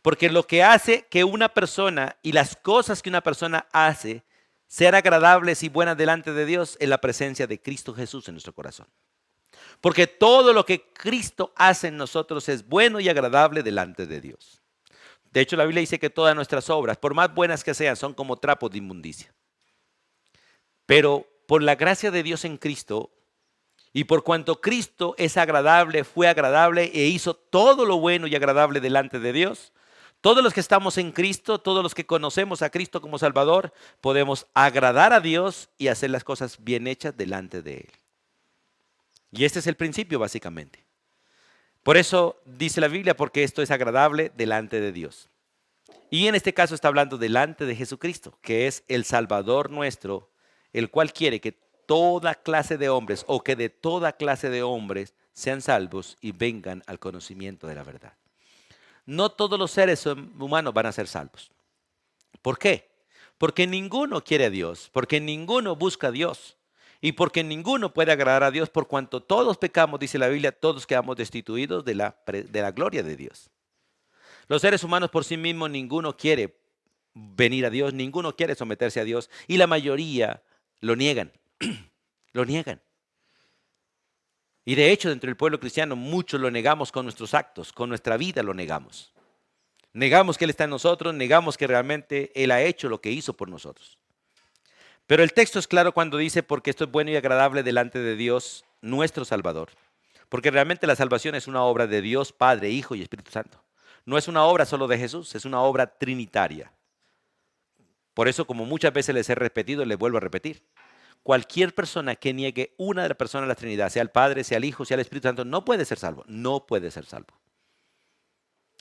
Porque lo que hace que una persona y las cosas que una persona hace sean agradables y buenas delante de Dios es la presencia de Cristo Jesús en nuestro corazón. Porque todo lo que Cristo hace en nosotros es bueno y agradable delante de Dios. De hecho, la Biblia dice que todas nuestras obras, por más buenas que sean, son como trapos de inmundicia. Pero por la gracia de Dios en Cristo, y por cuanto Cristo es agradable, fue agradable e hizo todo lo bueno y agradable delante de Dios, todos los que estamos en Cristo, todos los que conocemos a Cristo como Salvador, podemos agradar a Dios y hacer las cosas bien hechas delante de Él. Y este es el principio básicamente. Por eso dice la Biblia, porque esto es agradable delante de Dios. Y en este caso está hablando delante de Jesucristo, que es el Salvador nuestro, el cual quiere que toda clase de hombres o que de toda clase de hombres sean salvos y vengan al conocimiento de la verdad. No todos los seres humanos van a ser salvos. ¿Por qué? Porque ninguno quiere a Dios, porque ninguno busca a Dios y porque ninguno puede agradar a Dios, por cuanto todos pecamos, dice la Biblia, todos quedamos destituidos de la gloria de Dios. Los seres humanos por sí mismos, ninguno quiere venir a Dios, ninguno quiere someterse a Dios y la mayoría lo niegan, lo niegan. Y de hecho, dentro del pueblo cristiano, muchos lo negamos con nuestros actos, con nuestra vida lo negamos. Negamos que Él está en nosotros, negamos que realmente Él ha hecho lo que hizo por nosotros. Pero el texto es claro cuando dice, porque esto es bueno y agradable delante de Dios, nuestro Salvador. Porque realmente la salvación es una obra de Dios, Padre, Hijo y Espíritu Santo. No es una obra solo de Jesús, es una obra trinitaria. Por eso, como muchas veces les he repetido, les vuelvo a repetir. cualquier persona que niegue una de las personas de la Trinidad, sea el Padre, sea el Hijo, sea el Espíritu Santo, no puede ser salvo. No puede ser salvo.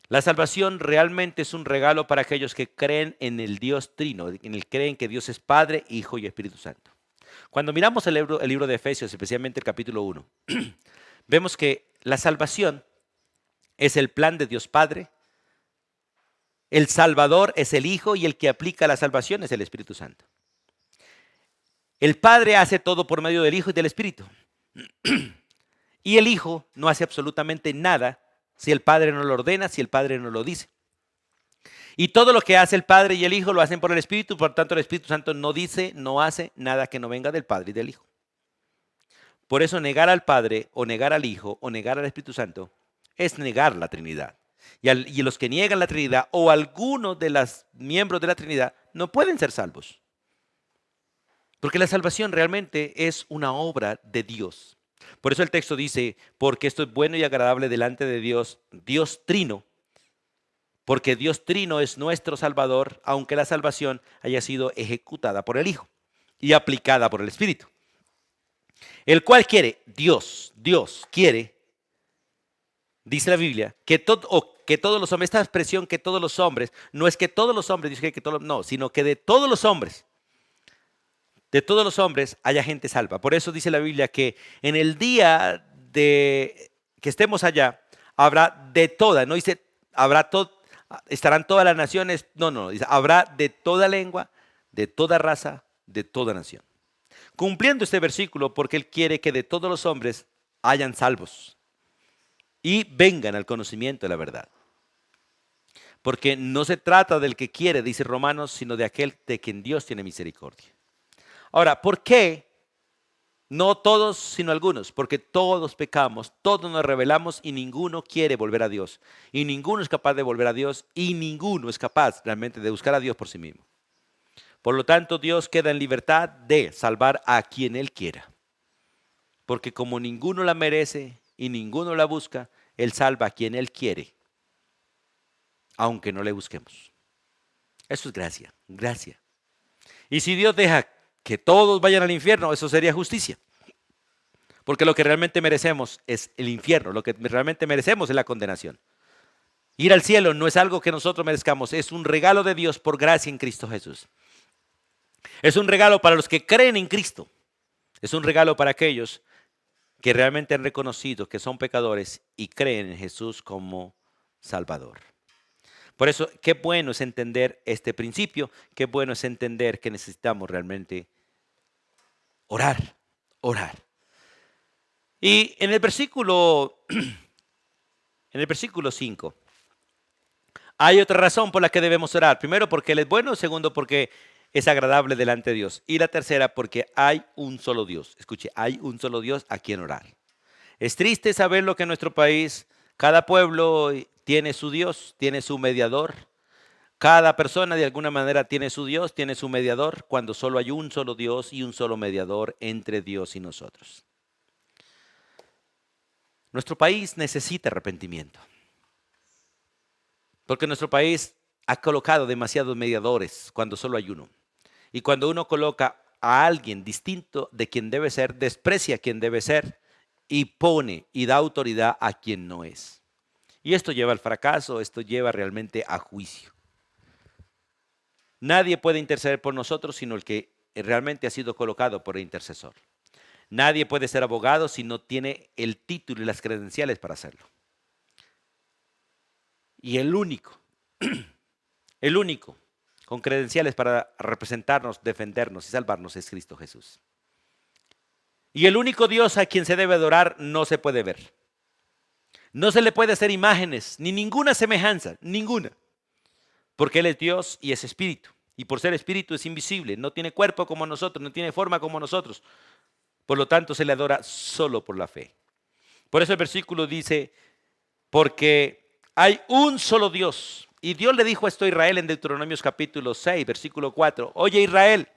La salvación realmente es un regalo para aquellos que creen en el Dios Trino, en el creen que Dios es Padre, Hijo y Espíritu Santo. Cuando miramos el libro de Efesios, especialmente el capítulo 1, vemos que la salvación es el plan de Dios Padre, el Salvador es el Hijo y el que aplica la salvación es el Espíritu Santo. El Padre hace todo por medio del Hijo y del Espíritu. Y el Hijo no hace absolutamente nada si el Padre no lo ordena, si el Padre no lo dice. Y todo lo que hace el Padre y el Hijo lo hacen por el Espíritu, por tanto el Espíritu Santo no dice, no hace nada que no venga del Padre y del Hijo. Por eso negar al Padre o negar al Hijo o negar al Espíritu Santo es negar la Trinidad. Y los que niegan la Trinidad o algunos de los miembros de la Trinidad no pueden ser salvos. Porque la salvación realmente es una obra de Dios. Por eso el texto dice, porque esto es bueno y agradable delante de Dios, Dios Trino. Porque Dios Trino es nuestro Salvador, aunque la salvación haya sido ejecutada por el Hijo y aplicada por el Espíritu. El cual quiere, Dios quiere, dice la Biblia, que todos los hombres, esta expresión que todos los hombres, no es que todos los hombres, dice que todos, no, sino que de todos los hombres haya gente salva. Por eso dice la Biblia que en el día de que estemos allá, habrá de todas, no dice, estarán todas las naciones, no, dice, habrá de toda lengua, de toda raza, de toda nación. Cumpliendo este versículo porque Él quiere que de todos los hombres hayan salvos y vengan al conocimiento de la verdad. Porque no se trata del que quiere, dice Romanos, sino de aquel de quien Dios tiene misericordia. Ahora, ¿por qué no todos, sino algunos? Porque todos pecamos, todos nos rebelamos y ninguno quiere volver a Dios. Y ninguno es capaz de volver a Dios y ninguno es capaz realmente de buscar a Dios por sí mismo. Por lo tanto, Dios queda en libertad de salvar a quien Él quiera. Porque como ninguno la merece y ninguno la busca, Él salva a quien Él quiere, aunque no le busquemos. Eso es gracia, gracia. Y si Dios deja que todos vayan al infierno, eso sería justicia. Porque lo que realmente merecemos es el infierno, lo que realmente merecemos es la condenación. Ir al cielo no es algo que nosotros merezcamos, es un regalo de Dios por gracia en Cristo Jesús. Es un regalo para los que creen en Cristo. Es un regalo para aquellos que realmente han reconocido que son pecadores y creen en Jesús como Salvador. Por eso, qué bueno es entender este principio, qué bueno es entender que necesitamos realmente orar. Y en el versículo 5, hay otra razón por la que debemos orar. Primero, porque Él es bueno. Segundo, porque es agradable delante de Dios. Y la tercera, porque hay un solo Dios. Escuche, hay un solo Dios a quien orar. Es triste saber lo que en nuestro país, cada pueblo tiene su Dios, tiene su mediador. Cada persona de alguna manera tiene su Dios, tiene su mediador, cuando solo hay un solo Dios y un solo mediador entre Dios y nosotros. Nuestro país necesita arrepentimiento. Porque nuestro país ha colocado demasiados mediadores cuando solo hay uno. Y cuando uno coloca a alguien distinto de quien debe ser, desprecia a quien debe ser y pone y da autoridad a quien no es. Y esto lleva al fracaso, esto lleva realmente a juicio. Nadie puede interceder por nosotros sino el que realmente ha sido colocado por el intercesor. Nadie puede ser abogado si no tiene el título y las credenciales para hacerlo. Y el único con credenciales para representarnos, defendernos y salvarnos es Cristo Jesús. Y el único Dios a quien se debe adorar no se puede ver. No se le puede hacer imágenes, ni ninguna semejanza, ninguna. Porque Él es Dios y es espíritu. Y por ser espíritu es invisible, no tiene cuerpo como nosotros, no tiene forma como nosotros. Por lo tanto, se le adora solo por la fe. Por eso el versículo dice, porque hay un solo Dios. Y Dios le dijo esto a Israel en Deuteronomios capítulo 6, versículo 4. Oye Israel,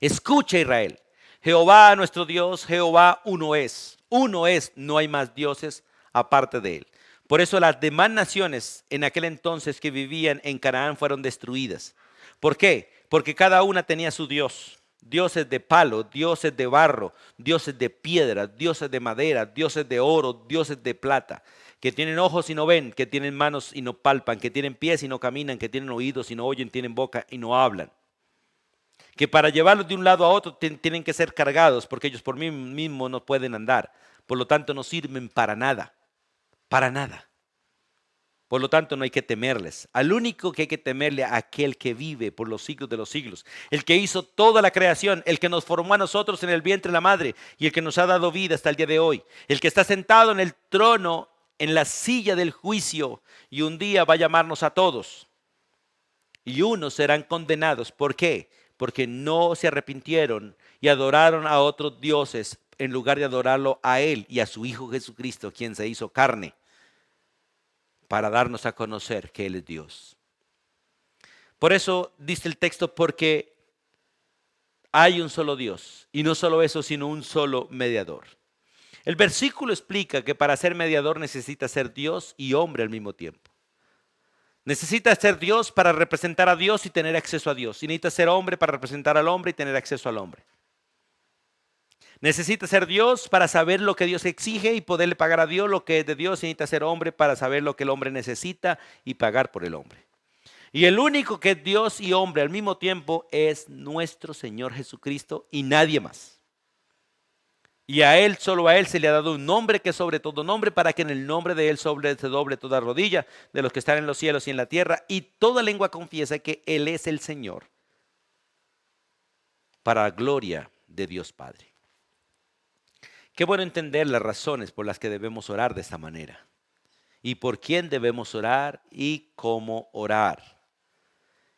escucha Israel. Jehová nuestro Dios, Jehová uno es. Uno es, no hay más dioses aparte de Él. Por eso las demás naciones en aquel entonces que vivían en Canaán fueron destruidas. ¿Por qué? Porque cada una tenía su Dios. dioses de palo, dioses de barro, dioses de piedra, dioses de madera, dioses de oro, dioses de plata, que tienen ojos y no ven, que tienen manos y no palpan, que tienen pies y no caminan, que tienen oídos y no oyen, tienen boca y no hablan. Que para llevarlos de un lado a otro tienen que ser cargados, porque ellos por mí mismos no pueden andar. Por lo tanto, no sirven para nada, para nada. Por lo tanto, no hay que temerles. Al único que hay que temerle a aquel que vive por los siglos de los siglos, el que hizo toda la creación, el que nos formó a nosotros en el vientre de la madre y el que nos ha dado vida hasta el día de hoy, el que está sentado en el trono, en la silla del juicio, y un día va a llamarnos a todos. Y unos serán condenados. ¿Por qué? Porque no se arrepintieron y adoraron a otros dioses en lugar de adorarlo a Él y a su Hijo Jesucristo, quien se hizo carne, para darnos a conocer que Él es Dios. Por eso dice el texto, porque hay un solo Dios, y no solo eso, sino un solo mediador. El versículo explica que para ser mediador necesita ser Dios y hombre al mismo tiempo. Necesita ser Dios para representar a Dios y tener acceso a Dios. Y necesita ser hombre para representar al hombre y tener acceso al hombre. Necesita ser Dios para saber lo que Dios exige y poderle pagar a Dios lo que es de Dios. Y necesita ser hombre para saber lo que el hombre necesita y pagar por el hombre. Y el único que es Dios y hombre al mismo tiempo es nuestro Señor Jesucristo y nadie más. Y a Él, solo a Él se le ha dado un nombre que es sobre todo nombre, para que en el nombre de Él se doble toda rodilla de los que están en los cielos y en la tierra, y toda lengua confiesa que Él es el Señor, para la gloria de Dios Padre. Qué bueno entender las razones por las que debemos orar de esta manera, y por quién debemos orar y cómo orar.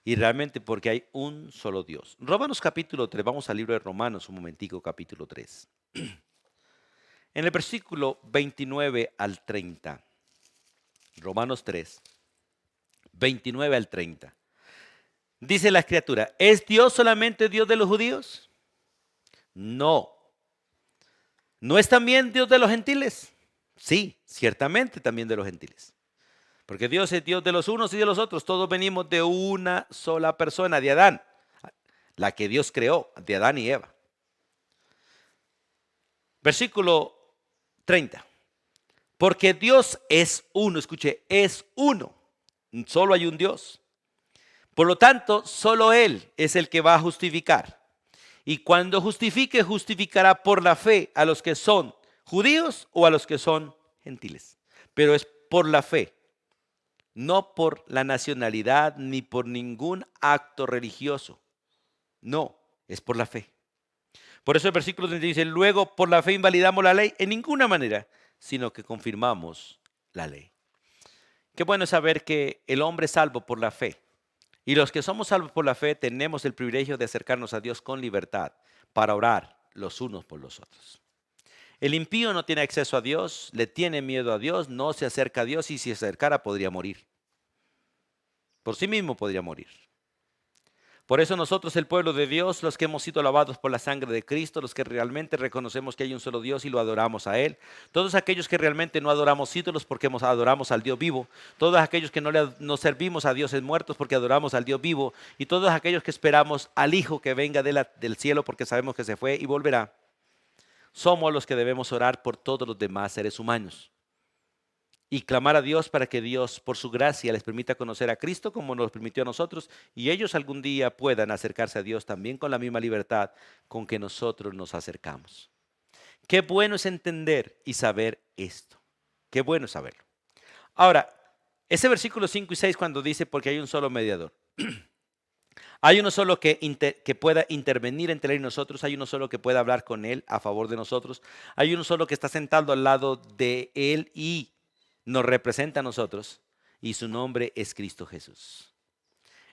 Y realmente porque hay un solo Dios. Romanos capítulo 3, vamos al libro de Romanos un momentico, capítulo 3. En el versículo 29 al 30, Romanos 3, 29 al 30, dice la escritura, ¿es Dios solamente Dios de los judíos? No. ¿No es también Dios de los gentiles? Sí, ciertamente también de los gentiles. Porque Dios es Dios de los unos y de los otros. Todos venimos de una sola persona, de Adán, la que Dios creó, de Adán y Eva. Versículo 30. Porque Dios es uno, escuche, es uno. Solo hay un Dios. Por lo tanto, solo Él es el que va a justificar. Y cuando justifique, justificará por la fe a los que son judíos o a los que son gentiles. Pero es por la fe, no por la nacionalidad ni por ningún acto religioso. No, es por la fe. Por eso el versículo 30 dice, luego por la fe invalidamos la ley en ninguna manera, sino que confirmamos la ley. Qué bueno saber que el hombre es salvo por la fe. Y los que somos salvos por la fe tenemos el privilegio de acercarnos a Dios con libertad para orar los unos por los otros. El impío no tiene acceso a Dios, le tiene miedo a Dios, no se acerca a Dios y si se acercara podría morir. Por sí mismo podría morir. Por eso nosotros, el pueblo de Dios, los que hemos sido lavados por la sangre de Cristo, los que realmente reconocemos que hay un solo Dios y lo adoramos a Él, todos aquellos que realmente no adoramos ídolos porque adoramos al Dios vivo, todos aquellos que no servimos a dioses muertos porque adoramos al Dios vivo, y todos aquellos que esperamos al Hijo que venga del cielo porque sabemos que se fue y volverá, somos los que debemos orar por todos los demás seres humanos. Y clamar a Dios para que Dios, por su gracia, les permita conocer a Cristo como nos permitió a nosotros y ellos algún día puedan acercarse a Dios también con la misma libertad con que nosotros nos acercamos. Qué bueno es entender y saber esto. Qué bueno es saberlo. Ahora, ese versículo 5 y 6 cuando dice porque hay un solo mediador. Hay uno solo que pueda intervenir entre él y nosotros, hay uno solo que pueda hablar con él a favor de nosotros, hay uno solo que está sentado al lado de él y nos representa a nosotros y su nombre es Cristo Jesús.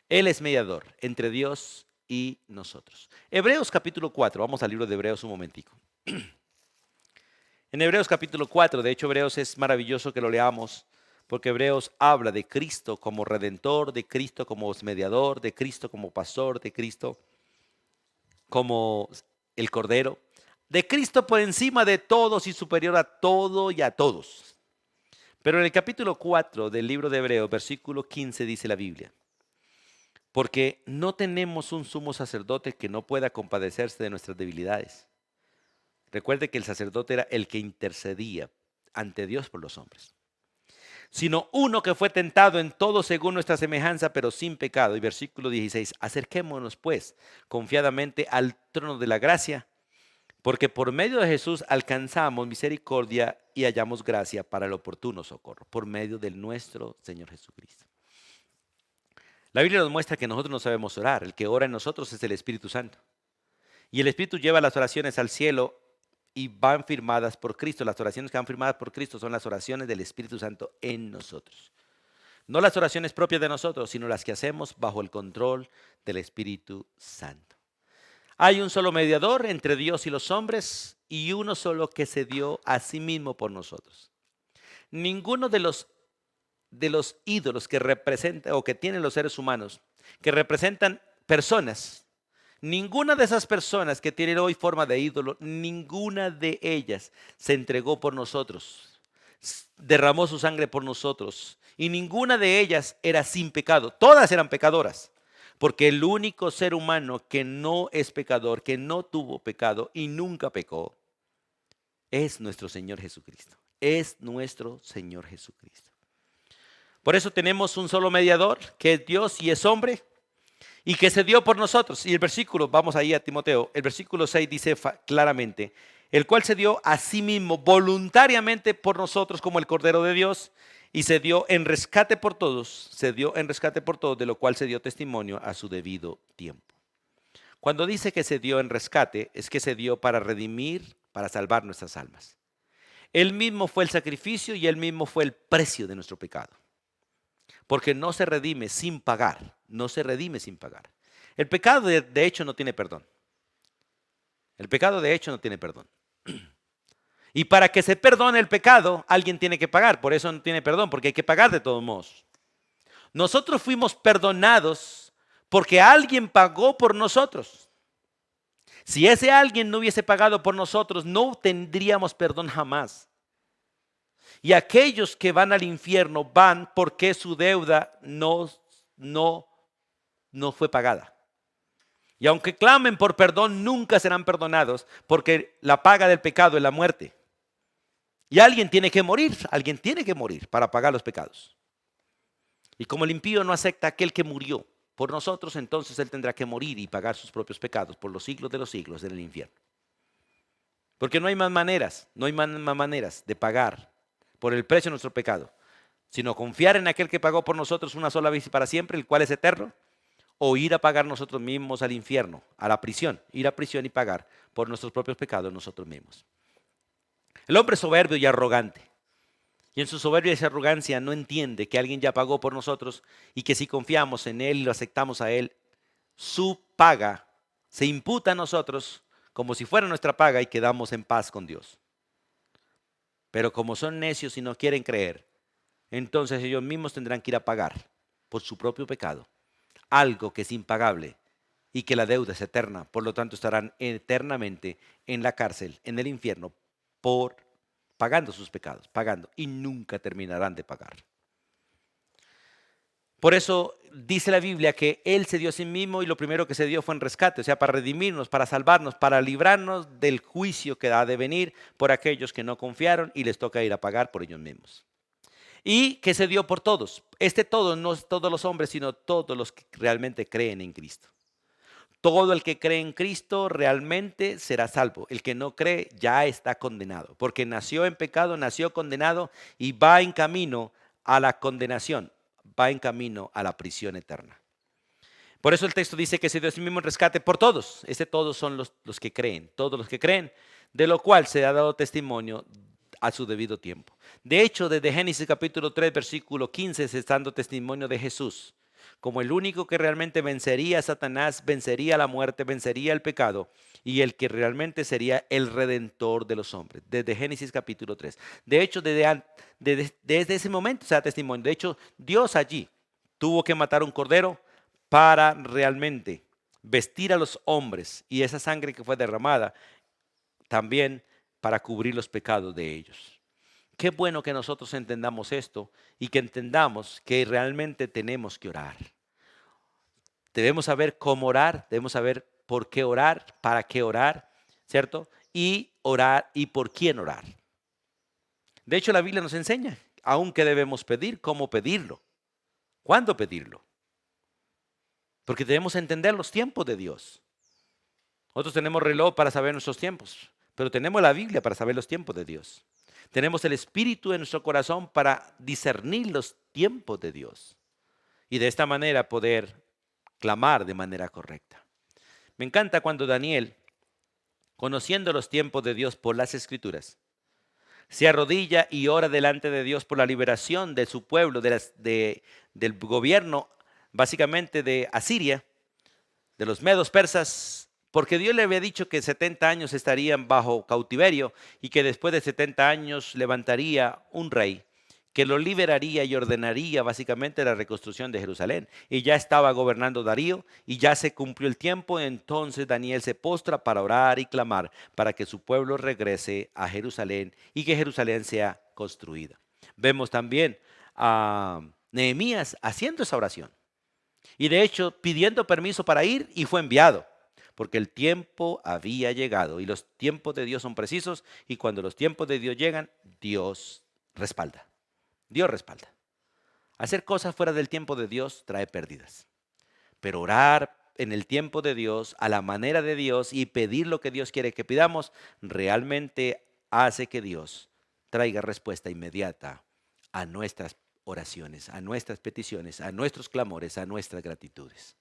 Él es mediador entre Dios y nosotros. Hebreos capítulo 4, vamos al libro de Hebreos un momentico. En Hebreos capítulo 4, de hecho Hebreos es maravilloso que lo leamos porque Hebreos habla de Cristo como redentor, de Cristo como mediador, de Cristo como pastor, de Cristo como el Cordero, de Cristo por encima de todos y superior a todo y a todos. Pero en el capítulo 4 del libro de Hebreos, versículo 15, dice la Biblia, porque no tenemos un sumo sacerdote que no pueda compadecerse de nuestras debilidades. Recuerde que el sacerdote era el que intercedía ante Dios por los hombres, sino uno que fue tentado en todo según nuestra semejanza, pero sin pecado. Y versículo 16, acerquémonos pues confiadamente al trono de la gracia, porque por medio de Jesús alcanzamos misericordia y hallamos gracia para el oportuno socorro, por medio de nuestro Señor Jesucristo. La Biblia nos muestra que nosotros no sabemos orar. El que ora en nosotros es el Espíritu Santo. Y el Espíritu lleva las oraciones al cielo y van firmadas por Cristo. Las oraciones que van firmadas por Cristo son las oraciones del Espíritu Santo en nosotros. No las oraciones propias de nosotros, sino las que hacemos bajo el control del Espíritu Santo. Hay un solo mediador entre Dios y los hombres y uno solo que se dio a sí mismo por nosotros. Ninguno de los ídolos que representan o que tienen los seres humanos, que representan personas, ninguna de esas personas que tienen hoy forma de ídolo, ninguna de ellas se entregó por nosotros, derramó su sangre por nosotros, y ninguna de ellas era sin pecado. Todas eran pecadoras, porque el único ser humano que no es pecador, que no tuvo pecado y nunca pecó, es nuestro Señor Jesucristo. Es nuestro Señor Jesucristo. Por eso tenemos un solo mediador, que es Dios y es hombre, y que se dio por nosotros. Y el versículo, vamos ahí a Timoteo, el versículo 6 dice claramente, el cual se dio a sí mismo voluntariamente por nosotros como el Cordero de Dios, y se dio en rescate por todos, de lo cual se dio testimonio a su debido tiempo. Cuando dice que se dio en rescate, es que se dio para redimir, para salvar nuestras almas. Él mismo fue el sacrificio y él mismo fue el precio de nuestro pecado. Porque no se redime sin pagar, no se redime sin pagar. El pecado de hecho no tiene perdón. El pecado de hecho no tiene perdón. Y para que se perdone el pecado, alguien tiene que pagar. Por eso no tiene perdón, porque hay que pagar de todos modos. Nosotros fuimos perdonados porque alguien pagó por nosotros. Si ese alguien no hubiese pagado por nosotros, no tendríamos perdón jamás. Y aquellos que van al infierno van porque su deuda no fue pagada. Y aunque clamen por perdón, nunca serán perdonados, porque la paga del pecado es la muerte. Y alguien tiene que morir para pagar los pecados. Y como el impío no acepta a aquel que murió por nosotros, entonces él tendrá que morir y pagar sus propios pecados por los siglos de los siglos en el infierno. Porque no hay más maneras de pagar por el precio de nuestro pecado, sino confiar en aquel que pagó por nosotros una sola vez y para siempre, el cual es eterno, o ir a pagar nosotros mismos al infierno, a la prisión, ir a prisión y pagar por nuestros propios pecados nosotros mismos. El hombre es soberbio y arrogante, y en su soberbia y esa arrogancia no entiende que alguien ya pagó por nosotros y que si confiamos en él y lo aceptamos a él, su paga se imputa a nosotros como si fuera nuestra paga y quedamos en paz con Dios. Pero como son necios y no quieren creer, entonces ellos mismos tendrán que ir a pagar por su propio pecado algo que es impagable y que la deuda es eterna. Por lo tanto, estarán eternamente en la cárcel, en el infierno, por pagando sus pecados, pagando, y nunca terminarán de pagar. Por eso dice la Biblia que Él se dio a sí mismo y lo primero que se dio fue en rescate, o sea, para redimirnos, para salvarnos, para librarnos del juicio que ha de venir por aquellos que no confiaron y les toca ir a pagar por ellos mismos. Y que se dio por todos. Todo no es todos los hombres, sino todos los que realmente creen en Cristo. Todo el que cree en Cristo realmente será salvo. El que no cree ya está condenado, porque nació en pecado, nació condenado y va en camino a la condenación, va en camino a la prisión eterna. Por eso el texto dice que se dio a sí mismo en rescate por todos. Todos son los que creen, todos los que creen, de lo cual se ha dado testimonio a su debido tiempo. De hecho, desde Génesis capítulo 3, versículo 15, se está dando testimonio de Jesús como el único que realmente vencería a Satanás, vencería la muerte, vencería el pecado y el que realmente sería el redentor de los hombres. Desde Génesis capítulo 3. De hecho, desde ese momento se da testimonio. De hecho, Dios allí tuvo que matar un cordero para realmente vestir a los hombres y esa sangre que fue derramada también para cubrir los pecados de ellos. Qué bueno que nosotros entendamos esto y que entendamos que realmente tenemos que orar. Debemos saber cómo orar, debemos saber por qué orar, para qué orar, ¿cierto? Y orar y por quién orar. De hecho, la Biblia nos enseña aún qué debemos pedir, cómo pedirlo, cuándo pedirlo. Porque debemos entender los tiempos de Dios. Nosotros tenemos reloj para saber nuestros tiempos, pero tenemos la Biblia para saber los tiempos de Dios. Tenemos el Espíritu en nuestro corazón para discernir los tiempos de Dios y de esta manera poder clamar de manera correcta. Me encanta cuando Daniel, conociendo los tiempos de Dios por las Escrituras, se arrodilla y ora delante de Dios por la liberación de su pueblo, del gobierno básicamente de Asiria, de los medos persas, porque Dios le había dicho que 70 años estarían bajo cautiverio y que después de 70 años levantaría un rey que lo liberaría y ordenaría básicamente la reconstrucción de Jerusalén. Y ya estaba gobernando Darío y ya se cumplió el tiempo, entonces Daniel se postra para orar y clamar para que su pueblo regrese a Jerusalén y que Jerusalén sea construida. Vemos también a Nehemías haciendo esa oración. Y de hecho, pidiendo permiso para ir y fue enviado, porque el tiempo había llegado y los tiempos de Dios son precisos y cuando los tiempos de Dios llegan, Dios respalda. Dios respalda. Hacer cosas fuera del tiempo de Dios trae pérdidas, pero orar en el tiempo de Dios, a la manera de Dios y pedir lo que Dios quiere que pidamos, realmente hace que Dios traiga respuesta inmediata a nuestras oraciones, a nuestras peticiones, a nuestros clamores, a nuestras gratitudes.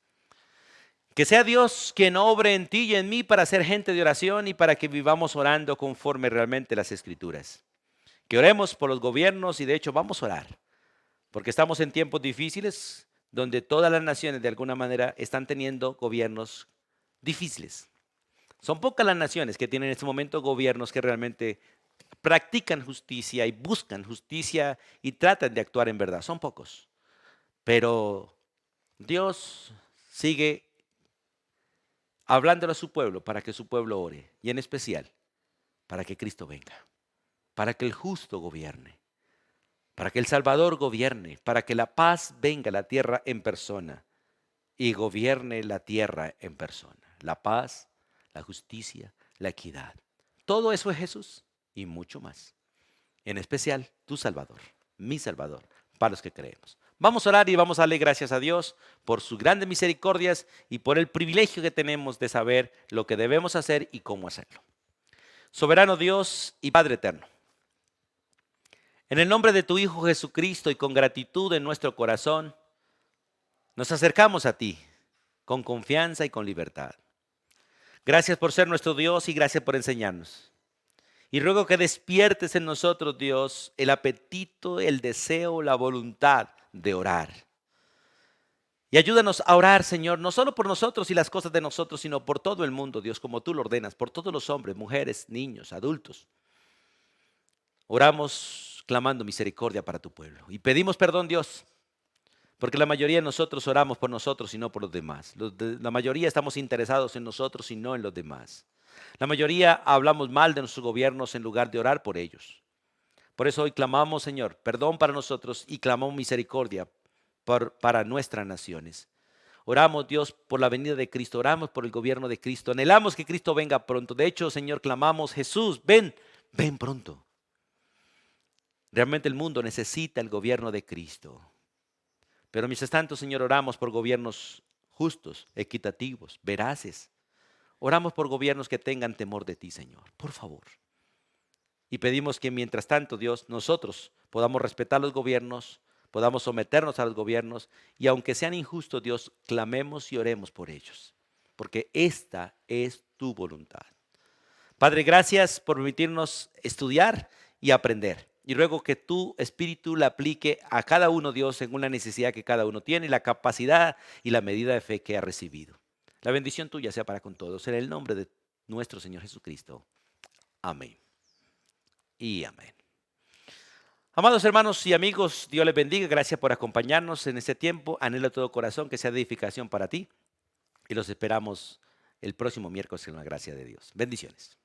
Que sea Dios quien obre en ti y en mí para ser gente de oración y para que vivamos orando conforme realmente las Escrituras. Que oremos por los gobiernos y de hecho vamos a orar, porque estamos en tiempos difíciles donde todas las naciones de alguna manera están teniendo gobiernos difíciles. Son pocas las naciones que tienen en este momento gobiernos que realmente practican justicia y buscan justicia y tratan de actuar en verdad. Son pocos. Pero Dios sigue hablándole a su pueblo para que su pueblo ore. Y en especial para que Cristo venga. Para que el justo gobierne. Para que el Salvador gobierne. Para que la paz venga a la tierra en persona. Y gobierne la tierra en persona. La paz, la justicia, la equidad. Todo eso es Jesús y mucho más. En especial tu Salvador, mi Salvador, para los que creemos. Vamos a orar y vamos a darle gracias a Dios por sus grandes misericordias y por el privilegio que tenemos de saber lo que debemos hacer y cómo hacerlo. Soberano Dios y Padre eterno, en el nombre de tu Hijo Jesucristo y con gratitud en nuestro corazón, nos acercamos a ti con confianza y con libertad. Gracias por ser nuestro Dios y gracias por enseñarnos. Y ruego que despiertes en nosotros, Dios, el apetito, el deseo, la voluntad de orar. Y ayúdanos a orar, Señor, no solo por nosotros y las cosas de nosotros, sino por todo el mundo, Dios, como tú lo ordenas, por todos los hombres, mujeres, niños, adultos. Oramos clamando misericordia para tu pueblo. Y pedimos perdón, Dios, porque la mayoría de nosotros oramos por nosotros y no por los demás. La mayoría estamos interesados en nosotros y no en los demás. La mayoría hablamos mal de nuestros gobiernos en lugar de orar por ellos. Por eso hoy clamamos, Señor, perdón para nosotros y clamamos misericordia para nuestras naciones. Oramos, Dios, por la venida de Cristo, oramos por el gobierno de Cristo, anhelamos que Cristo venga pronto. De hecho, Señor, clamamos, Jesús, ven, ven pronto. Realmente el mundo necesita el gobierno de Cristo. Pero mientras tanto, Señor, oramos por gobiernos justos, equitativos, veraces. Oramos por gobiernos que tengan temor de ti, Señor, por favor. Y pedimos que mientras tanto, Dios, nosotros podamos respetar los gobiernos, podamos someternos a los gobiernos y aunque sean injustos, Dios, clamemos y oremos por ellos, porque esta es tu voluntad. Padre, gracias por permitirnos estudiar y aprender. Y ruego que tu Espíritu la aplique a cada uno, Dios, según la necesidad que cada uno tiene, la capacidad y la medida de fe que ha recibido. La bendición tuya sea para con todos. En el nombre de nuestro Señor Jesucristo. Amén. Y amén. Amados hermanos y amigos, Dios les bendiga. Gracias por acompañarnos en este tiempo. Anhelo de todo corazón que sea de edificación para ti. Y los esperamos el próximo miércoles en la gracia de Dios. Bendiciones.